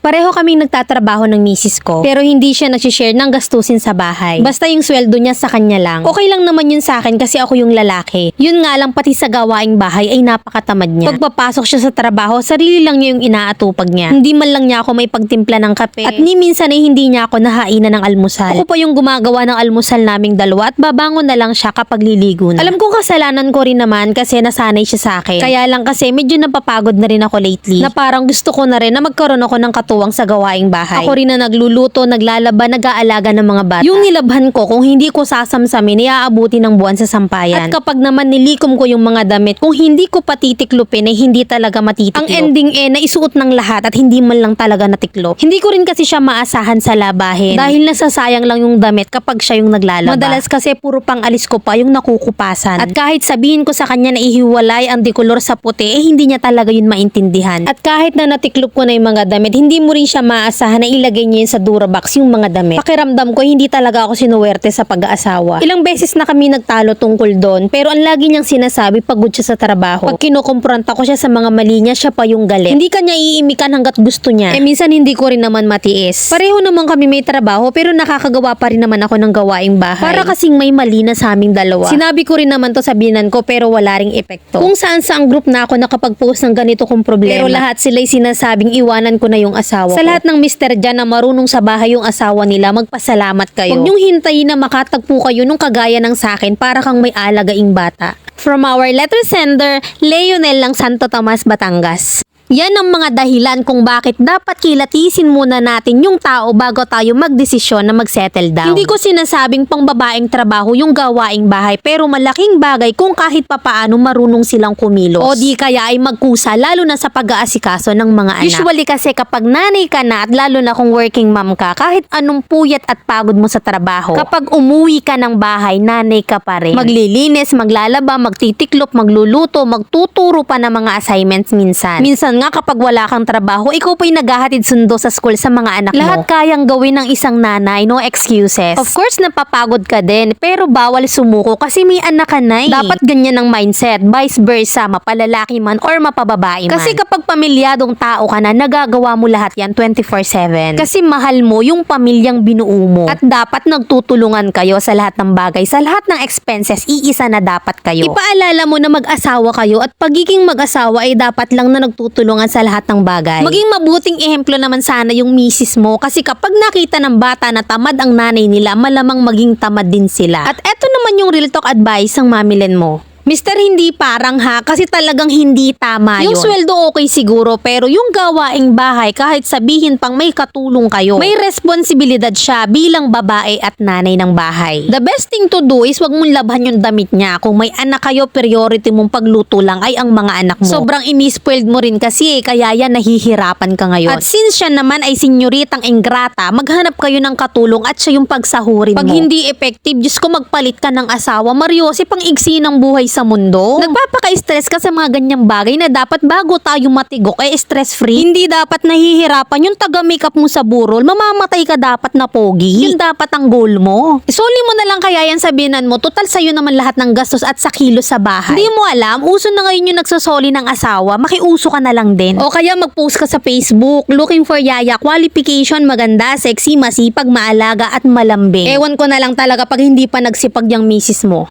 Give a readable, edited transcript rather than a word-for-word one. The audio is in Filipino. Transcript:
Pareho kaming nagtatrabaho ng misis ko, pero hindi siya nagsishare ng gastusin sa bahay. Basta yung sweldo niya sa kanya lang. Okay lang naman yun sa akin kasi ako yung lalaki. Yun nga lang pati sa gawaing bahay ay napakatamad niya. Pagpapasok siya sa trabaho, sarili lang niya yung inaatupag niya. Hindi man lang niya ako may pagtimpla ng kape. At ni minsan ay hindi niya ako nahainan ng almusal. Ako pa yung gumagawa ng almusal naming dalawa at babangon na lang siya kapag liligo na. Alam kong kasalanan ko rin naman kasi nasanay siya sa akin. Kaya lang kasi medyo napapagod na rin ako lately. Na parang gusto ko na rin na magkaroon ako ng katuwang sa gawaing bahay. Ako rin na nagluluto, naglalaba, nag-aalaga ng mga bata. Yung nilabhan ko kung hindi ko sasamsamin, iaabuti ng buwan sa sampayan. At kapag naman nilikom ko yung mga damit, kung hindi ko patitiklopin ay hindi talaga matitiklop. Ang ending naisuot ng lahat at hindi man lang talaga natiklop. Hindi ko rin kasi siya maasahan sa labahin dahil nasasayang lang yung damit kapag siya yung naglalaba. Madalas kasi puro pang alis ko pa yung nakukupasan. At kahit sabihin ko sa kanya na ihiwalay ang dekolor sa puti, hindi niya talaga yun maintindihan. At kahit na natiklop ko na yung mga damit, hindi mo rin siya maasahan na ilagay niya yun sa Durabox yung mga damit. Pakiramdam ko hindi talaga ako sinuwerte sa pag-aasawa. Ilang beses na kami nagtalo tungkol doon, pero ang lagi niyang sinasabi pagod siya sa trabaho. Pag kinukumpronta ko siya sa mga mali niya, siya pa yung galit. Hindi kanya iimikan hanggat gusto niya. Minsan hindi ko rin naman matiis. Pareho naman kami may trabaho pero nakakagawa pa rin naman ako ng gawaing bahay. Para kasing may mali na sa aming dalawa. Sinabi ko rin naman to sa binan ko pero wala ring epekto. Kung saan sa ang group na ako nakapag-post ng ganito kong problema. Pero lahat sila'y sinasabing iwanan ko na yung asawa ko. Sa lahat ng mister dyan na marunong sa bahay yung asawa nila, magpasalamat kayo. Huwag niyong hintayin na makatagpo kayo nung kagaya ng sakin para kang may alagaing bata. From our letter sender, Leonel ng Santo Tomas, Batangas. Yan ang mga dahilan kung bakit dapat kilatisin muna natin yung tao bago tayo magdesisyon na magsettle down. Hindi ko sinasabing pang babaeng trabaho yung gawaing bahay pero malaking bagay kung kahit papaano marunong silang kumilos. O di kaya ay magkusa lalo na sa pag-aasikaso ng mga anak. Usually kasi kapag nanay ka na at lalo na kung working mom ka, kahit anong puyat at pagod mo sa trabaho, kapag umuwi ka ng bahay, nanay ka pa rin. Maglilinis, maglalaba, magtitiklop, magluluto, magtuturo pa ng mga assignments minsan. Minsan nga kapag wala kang trabaho, ikaw pa'y naghahatid sundo sa school sa mga anak mo. Lahat kayang gawin ng isang nanay, no excuses. Of course, napapagod ka din, pero bawal sumuko kasi may anak ka na eh. Dapat ganyan ang mindset, vice versa, mapalalaki man or mapababae man. Kasi kapag pamilyadong tao ka na, nagagawa mo lahat yan 24/7. Kasi mahal mo yung pamilyang binuo mo. At dapat nagtutulungan kayo sa lahat ng bagay, sa lahat ng expenses, iisa na dapat kayo. Ipaalala mo na mag-asawa kayo at pagiging mag-asawa ay dapat lang na nagtutulungan sa lahat ng bagay. Maging mabuting ehemplo naman sana yung misis mo kasi kapag nakita ng bata na tamad ang nanay nila, malamang maging tamad din sila. At eto naman yung real talk advice ng mamilen mo. Mister, hindi parang ha, kasi talagang hindi tama yun. Yung sweldo okay siguro, pero yung gawaing bahay, kahit sabihin pang may katulong kayo, may responsibilidad siya bilang babae at nanay ng bahay. The best thing to do is wag mong labhan yung damit niya. Kung may anak kayo, priority mong pagluto lang ay ang mga anak mo. Sobrang inispoiled mo rin kasi kaya yan nahihirapan ka ngayon. At since siya naman ay senyoritang ingrata, maghanap kayo ng katulong at siya yung pagsahurin mo. Pag hindi effective, Diyos ko magpalit ka ng asawa, Mariosi, pang igsi ng buhay sa mundo. Nagpapaka-stress ka sa mga ganyang bagay na dapat bago tayo matigok ay stress-free. Hindi dapat nahihirapan yung taga-makeup mo sa burol. Mamamatay ka dapat na pogi. Yun dapat ang goal mo. Isoli mo na lang kaya yan sa binan mo. Total sa'yo naman lahat ng gastos at sa kilos sa bahay. Hindi mo alam, uso na ngayon yung nagsosoli ng asawa. Makiuso ka na lang din. O kaya mag-post ka sa Facebook looking for yaya, qualification, maganda, sexy, masipag, maalaga at malambing. Ewan ko na lang talaga pag hindi pa nagsipag yung misis mo.